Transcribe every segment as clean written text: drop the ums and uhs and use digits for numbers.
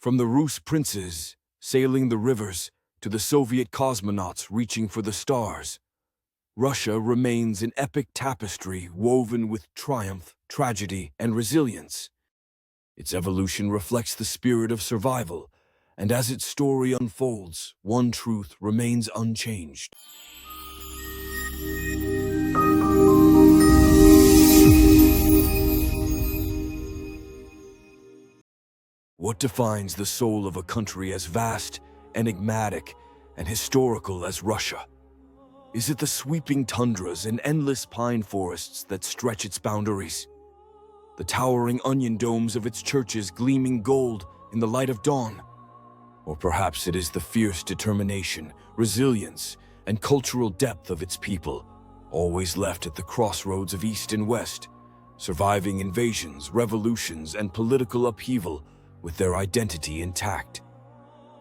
From the Rus princes sailing the rivers to the Soviet cosmonauts reaching for the stars, Russia remains an epic tapestry woven with triumph, tragedy, and resilience. Its evolution reflects the spirit of survival, and as its story unfolds, one truth remains unchanged. What defines the soul of a country as vast, enigmatic, and historical as Russia? Is it the sweeping tundras and endless pine forests that stretch its boundaries? The towering onion domes of its churches gleaming gold in the light of dawn? Or perhaps it is the fierce determination, resilience, and cultural depth of its people, always left at the crossroads of East and West, surviving invasions, revolutions, and political upheaval with their identity intact.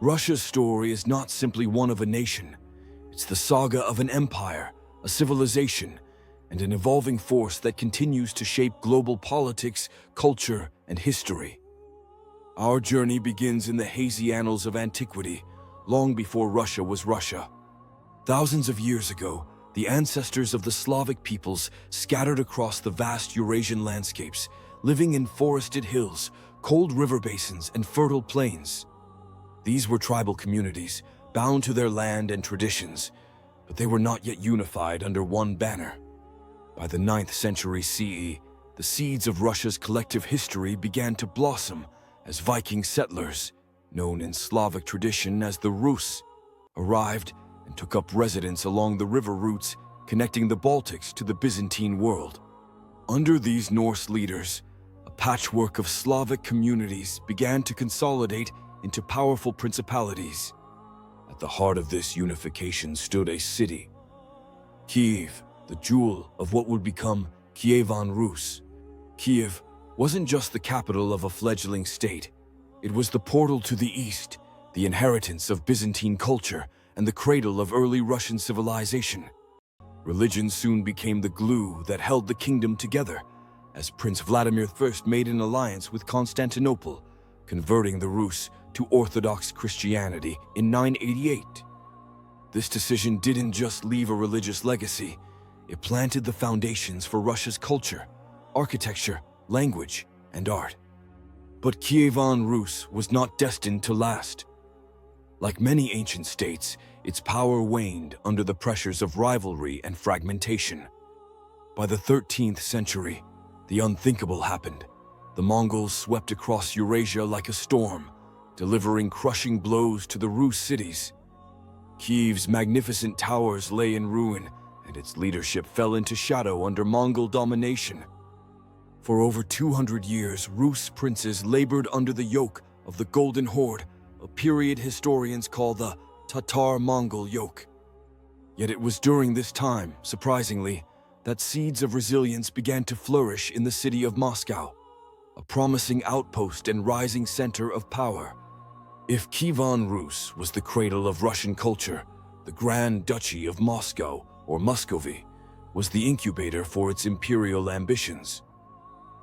Russia's story is not simply one of a nation. It's the saga of an empire, a civilization, and an evolving force that continues to shape global politics, culture, and history. Our journey begins in the hazy annals of antiquity, long before Russia was Russia. Thousands of years ago, the ancestors of the Slavic peoples scattered across the vast Eurasian landscapes, living in forested hills, cold river basins, and fertile plains. These were tribal communities, bound to their land and traditions, but they were not yet unified under one banner. By the 9th century CE, the seeds of Russia's collective history began to blossom as Viking settlers, known in Slavic tradition as the Rus, arrived and took up residence along the river routes connecting the Baltics to the Byzantine world. Under these Norse leaders, a patchwork of Slavic communities began to consolidate into powerful principalities. At the heart of this unification stood a city, Kiev, the jewel of what would become Kievan Rus. Kiev wasn't just the capital of a fledgling state. It was the portal to the East, the inheritance of Byzantine culture, and the cradle of early Russian civilization. Religion soon became the glue that held the kingdom together, as Prince Vladimir first made an alliance with Constantinople, converting the Rus to Orthodox Christianity in 988. This decision didn't just leave a religious legacy, it planted the foundations for Russia's culture, architecture, language, and art. But Kievan Rus was not destined to last. Like many ancient states, its power waned under the pressures of rivalry and fragmentation. By the 13th century, the unthinkable happened. The Mongols swept across Eurasia like a storm, delivering crushing blows to the Rus cities. Kiev's magnificent towers lay in ruin, and its leadership fell into shadow under Mongol domination. For over 200 years, Rus princes labored under the yoke of the Golden Horde, a period historians call the Tatar-Mongol yoke. Yet it was during this time, surprisingly, that seeds of resilience began to flourish in the city of Moscow, a promising outpost and rising center of power. If Kievan Rus was the cradle of Russian culture, the Grand Duchy of Moscow, or Muscovy, was the incubator for its imperial ambitions.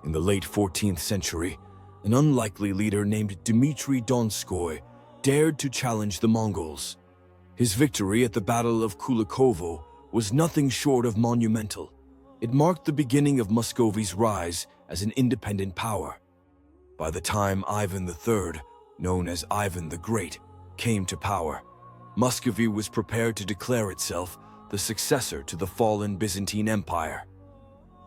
In the late 14th century, an unlikely leader named Dmitry Donskoy dared to challenge the Mongols. His victory at the Battle of Kulikovo was nothing short of monumental. It marked the beginning of Muscovy's rise as an independent power. By the time Ivan III, known as Ivan the Great, came to power, Muscovy was prepared to declare itself the successor to the fallen Byzantine Empire.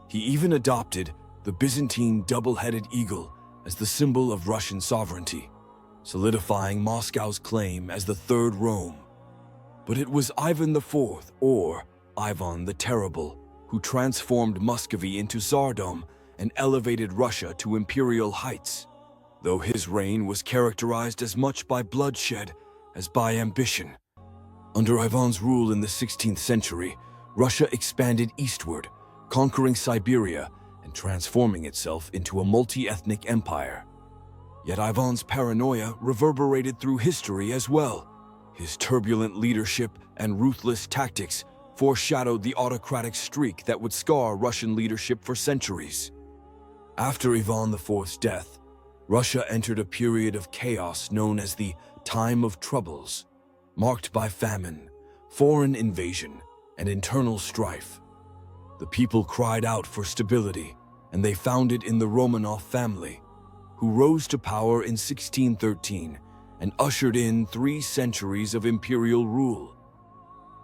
He even adopted the Byzantine double-headed eagle as the symbol of Russian sovereignty, solidifying Moscow's claim as the Third Rome. But it was Ivan IV, or Ivan the Terrible, who transformed Muscovy into Tsardom and elevated Russia to imperial heights, though his reign was characterized as much by bloodshed as by ambition. Under Ivan's rule in the 16th century, Russia expanded eastward, conquering Siberia and transforming itself into a multi-ethnic empire. Yet Ivan's paranoia reverberated through history as well. His turbulent leadership and ruthless tactics foreshadowed the autocratic streak that would scar Russian leadership for centuries. After Ivan IV's death, Russia entered a period of chaos known as the Time of Troubles, marked by famine, foreign invasion, and internal strife. The people cried out for stability, and they found it in the Romanov family, who rose to power in 1613 and ushered in 3 centuries of imperial rule.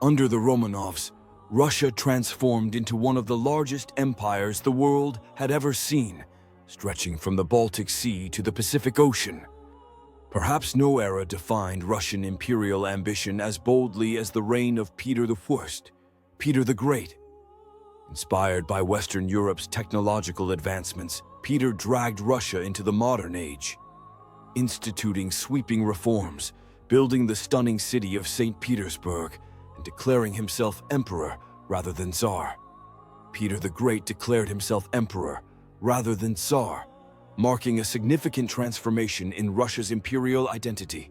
Under the Romanovs, Russia transformed into one of the largest empires the world had ever seen, stretching from the Baltic Sea to the Pacific Ocean. Perhaps no era defined Russian imperial ambition as boldly as the reign of Peter I, Peter the Great. Inspired by Western Europe's technological advancements, Peter dragged Russia into the modern age, instituting sweeping reforms, building the stunning city of St. Petersburg, and declaring himself emperor rather than Tsar. Peter the Great declared himself emperor rather than Tsar, marking a significant transformation in Russia's imperial identity.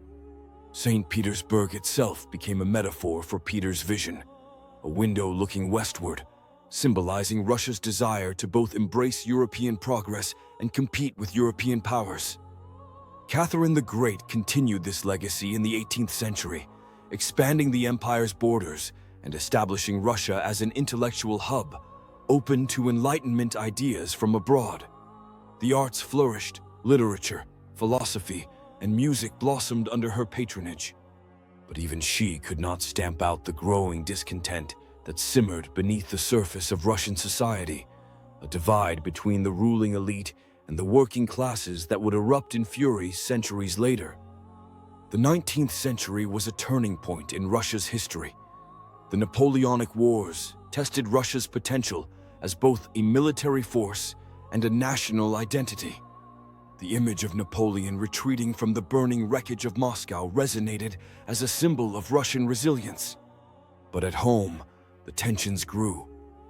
St. Petersburg itself became a metaphor for Peter's vision, a window looking westward, symbolizing Russia's desire to both embrace European progress and compete with European powers. Catherine the Great continued this legacy in the 18th century, expanding the empire's borders and establishing Russia as an intellectual hub, open to Enlightenment ideas from abroad. The arts flourished, literature, philosophy, and music blossomed under her patronage. But even she could not stamp out the growing discontent that simmered beneath the surface of Russian society, a divide between the ruling elite and the working classes that would erupt in fury centuries later. The 19th century was a turning point in Russia's history. The Napoleonic Wars tested Russia's potential as both a military force and a national identity. The image of Napoleon retreating from the burning wreckage of Moscow resonated as a symbol of Russian resilience. But at home, the tensions grew.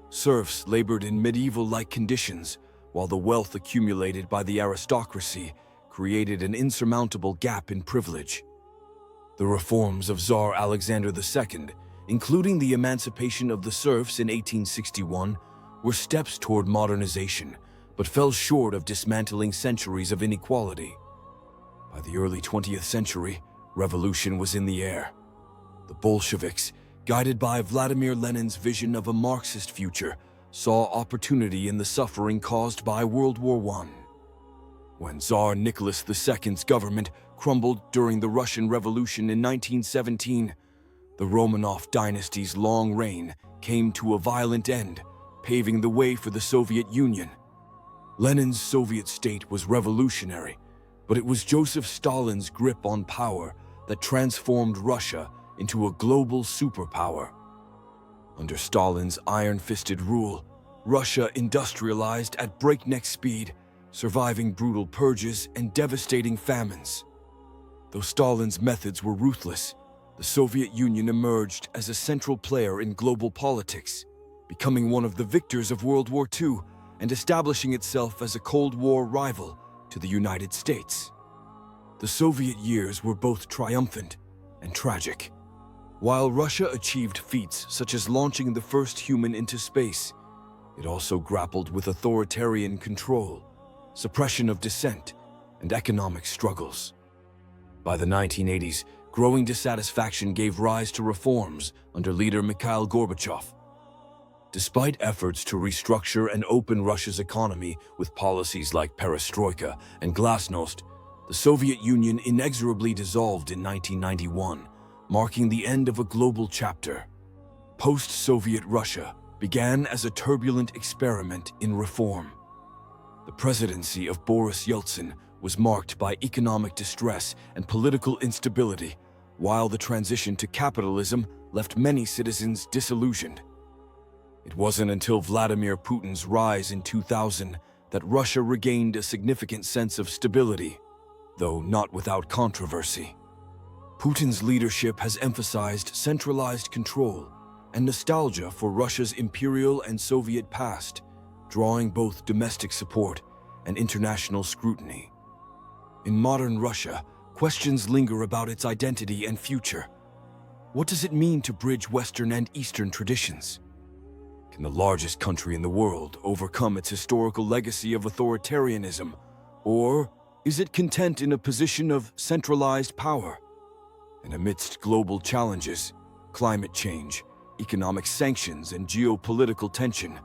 Serfs labored in medieval-like conditions, while the wealth accumulated by the aristocracy created an insurmountable gap in privilege. The reforms of Tsar Alexander II, including the emancipation of the serfs in 1861, were steps toward modernization, but fell short of dismantling centuries of inequality. By the early 20th century, revolution was in the air. The Bolsheviks, guided by Vladimir Lenin's vision of a Marxist future, saw opportunity in the suffering caused by World War I. When Tsar Nicholas II's government crumbled during the Russian Revolution in 1917, the Romanov dynasty's long reign came to a violent end, paving the way for the Soviet Union. Lenin's Soviet state was revolutionary, but it was Joseph Stalin's grip on power that transformed Russia into a global superpower. Under Stalin's iron-fisted rule, Russia industrialized at breakneck speed, surviving brutal purges and devastating famines. Though Stalin's methods were ruthless, the Soviet Union emerged as a central player in global politics, becoming one of the victors of World War II and establishing itself as a Cold War rival to the United States. The Soviet years were both triumphant and tragic. While Russia achieved feats such as launching the first human into space, it also grappled with authoritarian control, suppression of dissent, and economic struggles. By the 1980s, growing dissatisfaction gave rise to reforms under leader Mikhail Gorbachev. Despite efforts to restructure and open Russia's economy with policies like perestroika and glasnost, the Soviet Union inexorably dissolved in 1991, marking the end of a global chapter. Post-Soviet Russia began as a turbulent experiment in reform. The presidency of Boris Yeltsin was marked by economic distress and political instability, while the transition to capitalism left many citizens disillusioned. It wasn't until Vladimir Putin's rise in 2000 that Russia regained a significant sense of stability, though not without controversy. Putin's leadership has emphasized centralized control and nostalgia for Russia's imperial and Soviet past, drawing both domestic support and international scrutiny. In modern Russia, questions linger about its identity and future. What does it mean to bridge Western and Eastern traditions? Can the largest country in the world overcome its historical legacy of authoritarianism, or Is it content in a position of centralized power? And amidst global challenges, climate change, economic sanctions, and geopolitical tension,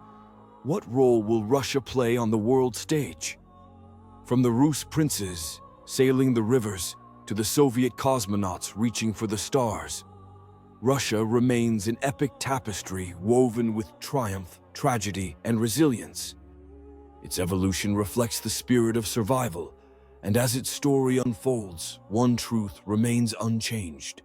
what role will Russia play on the world stage? From the Rus princes sailing the rivers to the Soviet cosmonauts reaching for the stars, Russia remains an epic tapestry woven with triumph, tragedy, and resilience. Its evolution reflects the spirit of survival, and as its story unfolds, one truth remains unchanged.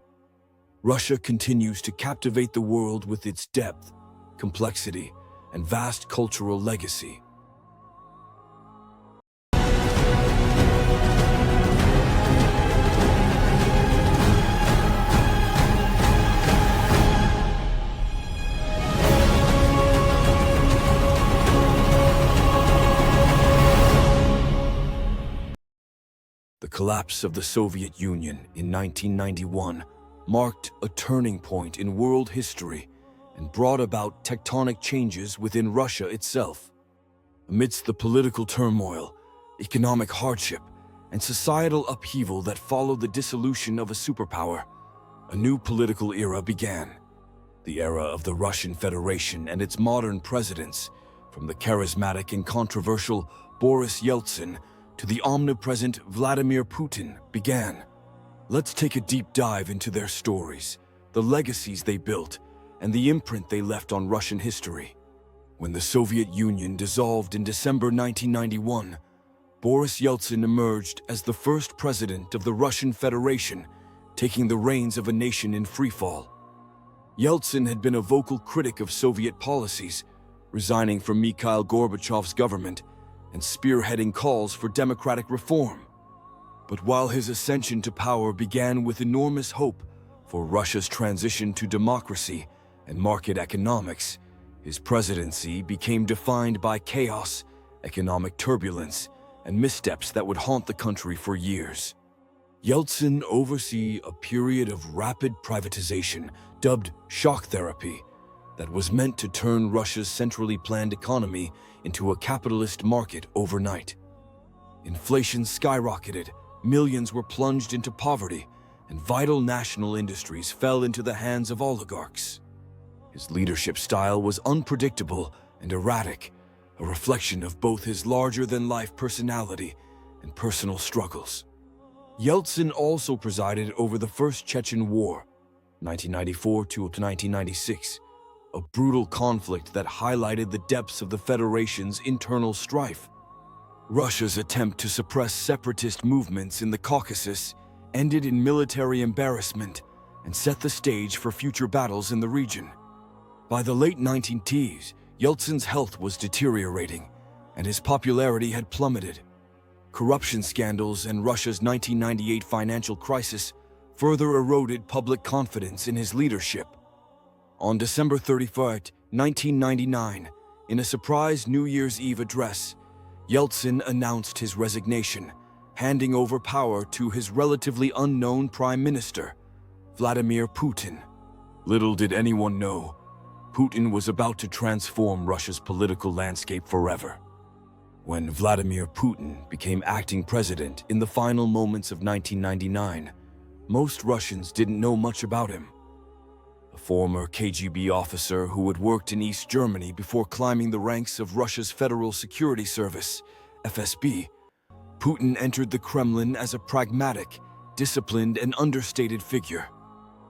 Russia continues to captivate the world with its depth, complexity, and vast cultural legacy. The collapse of the Soviet Union in 1991 marked a turning point in world history and brought about tectonic changes within Russia itself. Amidst the political turmoil, economic hardship, and societal upheaval that followed the dissolution of a superpower, a new political era began. The era of the Russian Federation and its modern presidents, from the charismatic and controversial Boris Yeltsin to the omnipresent Vladimir Putin, began. Let's take a deep dive into their stories, the legacies they built, and the imprint they left on Russian history. When the Soviet Union dissolved in December 1991, Boris Yeltsin emerged as the first president of the Russian Federation, taking the reins of a nation in freefall. Yeltsin had been a vocal critic of Soviet policies, resigning from Mikhail Gorbachev's government and spearheading calls for democratic reform. But while his ascension to power began with enormous hope for Russia's transition to democracy and market economics, his presidency became defined by chaos, economic turbulence, and missteps that would haunt the country for years. Yeltsin oversaw a period of rapid privatization, dubbed shock therapy, that was meant to turn Russia's centrally planned economy into a capitalist market overnight. Inflation skyrocketed, millions were plunged into poverty, and vital national industries fell into the hands of oligarchs. His leadership style was unpredictable and erratic, a reflection of both his larger-than-life personality and personal struggles. Yeltsin also presided over the First Chechen War, 1994 to 1996, a brutal conflict that highlighted the depths of the Federation's internal strife. Russia's attempt to suppress separatist movements in the Caucasus ended in military embarrassment and set the stage for future battles in the region. By the late 1910s, Yeltsin's health was deteriorating, and his popularity had plummeted. Corruption scandals and Russia's 1998 financial crisis further eroded public confidence in his leadership. On December 31, 1999, in a surprise New Year's Eve address, Yeltsin announced his resignation, handing over power to his relatively unknown prime minister, Vladimir Putin. Little did anyone know, Putin was about to transform Russia's political landscape forever. When Vladimir Putin became acting president in the final moments of 1999, most Russians didn't know much about him. A former KGB officer who had worked in East Germany before climbing the ranks of Russia's Federal Security Service, FSB, Putin entered the Kremlin as a pragmatic, disciplined, and understated figure.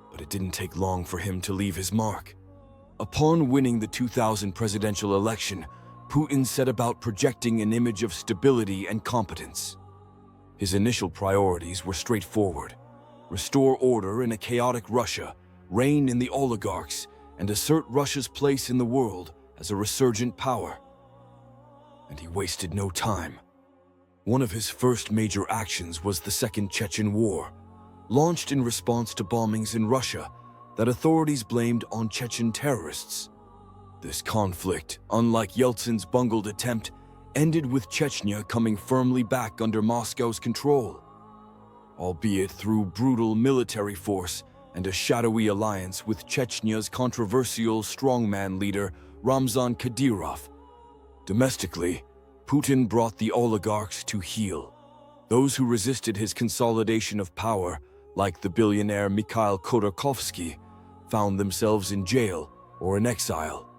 But it didn't take long for him to leave his mark. Upon winning the 2000 presidential election, Putin set about projecting an image of stability and competence. His initial priorities were straightforward: restore order in a chaotic Russia, rein in the oligarchs, and assert Russia's place in the world as a resurgent power. And he wasted no time. One of his first major actions was the Second Chechen War, launched in response to bombings in Russia that authorities blamed on Chechen terrorists. This conflict, unlike Yeltsin's bungled attempt, ended with Chechnya coming firmly back under Moscow's control, albeit through brutal military force and a shadowy alliance with Chechnya's controversial strongman leader Ramzan Kadyrov. Domestically, Putin brought the oligarchs to heel, Those who resisted his consolidation of power, like the billionaire Mikhail Khodorkovsky, found themselves in jail or in exile.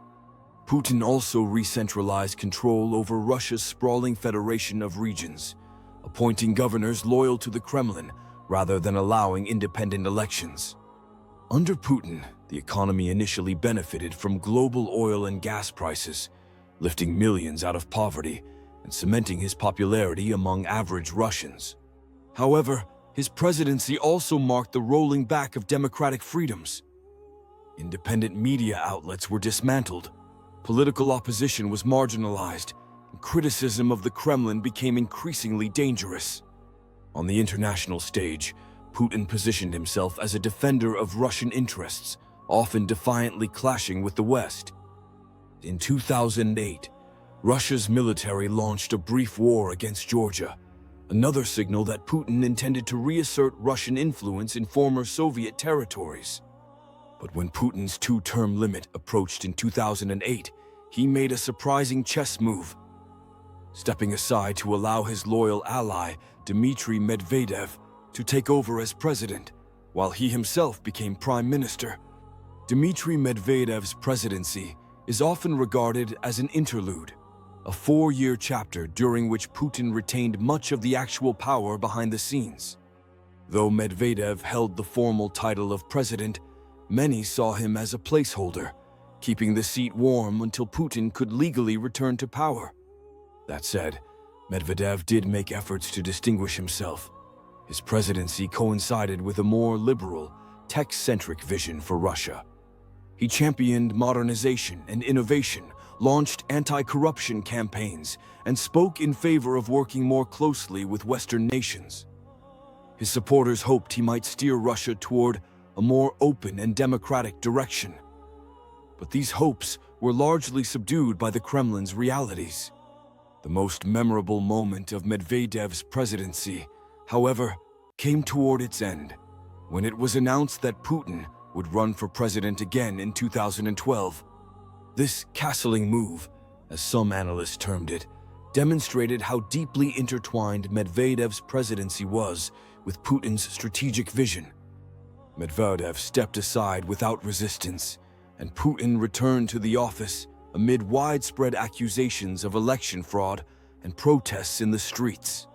Putin also re-centralized control over Russia's sprawling federation of regions, appointing governors loyal to the Kremlin rather than allowing independent elections. Under Putin, the economy initially benefited from global oil and gas prices, lifting millions out of poverty and cementing his popularity among average Russians. However, his presidency also marked the rolling back of democratic freedoms. Independent media outlets were dismantled, political opposition was marginalized, and criticism of the Kremlin became increasingly dangerous. On the international stage, Putin positioned himself as a defender of Russian interests, often defiantly clashing with the West. In 2008, Russia's military launched a brief war against Georgia, another signal that Putin intended to reassert Russian influence in former Soviet territories. But when Putin's two-term limit approached in 2008, he made a surprising chess move. Stepping aside to allow his loyal ally, Dmitry Medvedev, to take over as president, while he himself became prime minister. Dmitry Medvedev's presidency is often regarded as an interlude, a 4-year chapter during which Putin retained much of the actual power behind the scenes. Though Medvedev held the formal title of president, many saw him as a placeholder, keeping the seat warm until Putin could legally return to power. That said, Medvedev did make efforts to distinguish himself. His presidency coincided with a more liberal, tech-centric vision for Russia. He championed modernization and innovation, launched anti-corruption campaigns, and spoke in favor of working more closely with Western nations. His supporters hoped he might steer Russia toward a more open and democratic direction. But these hopes were largely subdued by the Kremlin's realities. The most memorable moment of Medvedev's presidency, however, came toward its end, when it was announced that Putin would run for president again in 2012. This castling move, as some analysts termed it, demonstrated how deeply intertwined Medvedev's presidency was with Putin's strategic vision. Medvedev stepped aside without resistance, and Putin returned to the office amid widespread accusations of election fraud and protests in the streets.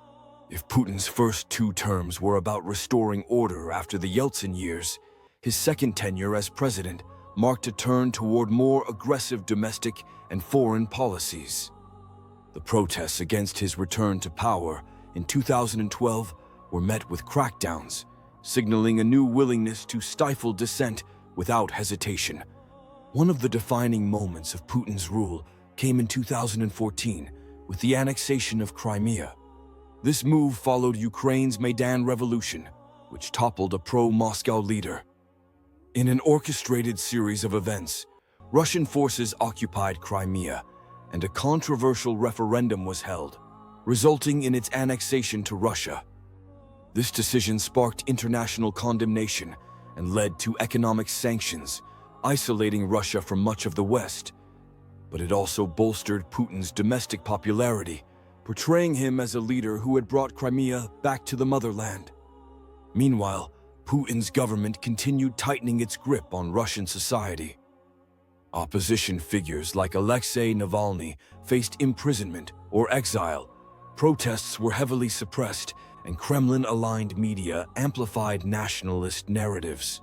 If Putin's first 2 terms were about restoring order after the Yeltsin years, his second tenure as president marked a turn toward more aggressive domestic and foreign policies. The protests against his return to power in 2012 were met with crackdowns, signaling a new willingness to stifle dissent without hesitation. One of the defining moments of Putin's rule came in 2014 with the annexation of Crimea. This move followed Ukraine's Maidan Revolution, which toppled a pro-Moscow leader. In an orchestrated series of events, Russian forces occupied Crimea, and a controversial referendum was held, resulting in its annexation to Russia. This decision sparked international condemnation and led to economic sanctions, isolating Russia from much of the West. But it also bolstered Putin's domestic popularity, portraying him as a leader who had brought Crimea back to the motherland. Meanwhile, Putin's government continued tightening its grip on Russian society. Opposition figures like Alexei Navalny faced imprisonment or exile. Protests were heavily suppressed, and Kremlin-aligned media amplified nationalist narratives.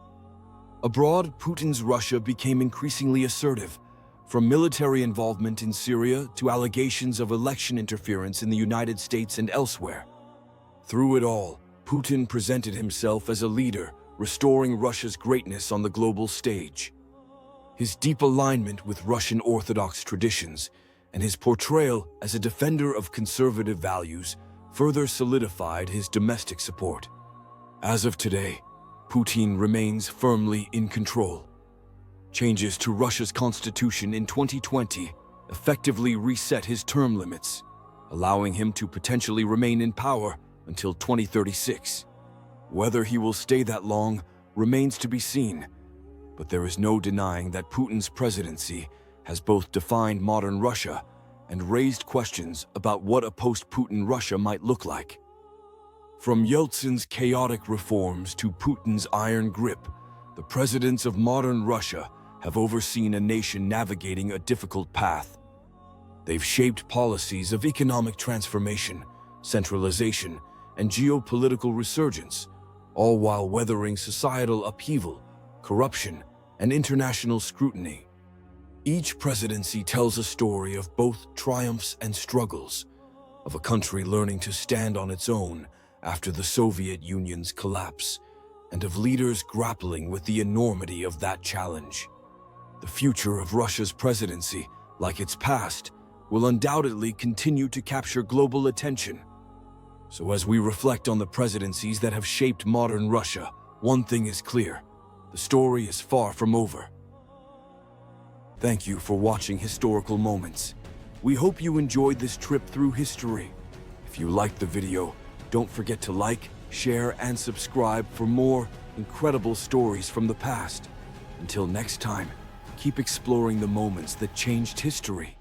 Abroad, Putin's Russia became increasingly assertive, from military involvement in Syria to allegations of election interference in the United States and elsewhere. Through it all, Putin presented himself as a leader, restoring Russia's greatness on the global stage. His deep alignment with Russian Orthodox traditions and his portrayal as a defender of conservative values further solidified his domestic support. As of today, Putin remains firmly in control. Changes to Russia's constitution in 2020 effectively reset his term limits, allowing him to potentially remain in power until 2036. Whether he will stay that long remains to be seen, but there is no denying that Putin's presidency has both defined modern Russia and raised questions about what a post-Putin Russia might look like. From Yeltsin's chaotic reforms to Putin's iron grip, the presidents of modern Russia have overseen a nation navigating a difficult path. They've shaped policies of economic transformation, centralization, and geopolitical resurgence, all while weathering societal upheaval, corruption, and international scrutiny. Each presidency tells a story of both triumphs and struggles, of a country learning to stand on its own after the Soviet Union's collapse, and of leaders grappling with the enormity of that challenge. The future of Russia's presidency, like its past, will undoubtedly continue to capture global attention. So as we reflect on the presidencies that have shaped modern Russia, one thing is clear: the story is far from over. Thank you for watching Historical Moments. We hope you enjoyed this trip through history. If you liked the video, don't forget to like, share, and subscribe for more incredible stories from the past. Until next time, keep exploring the moments that changed history.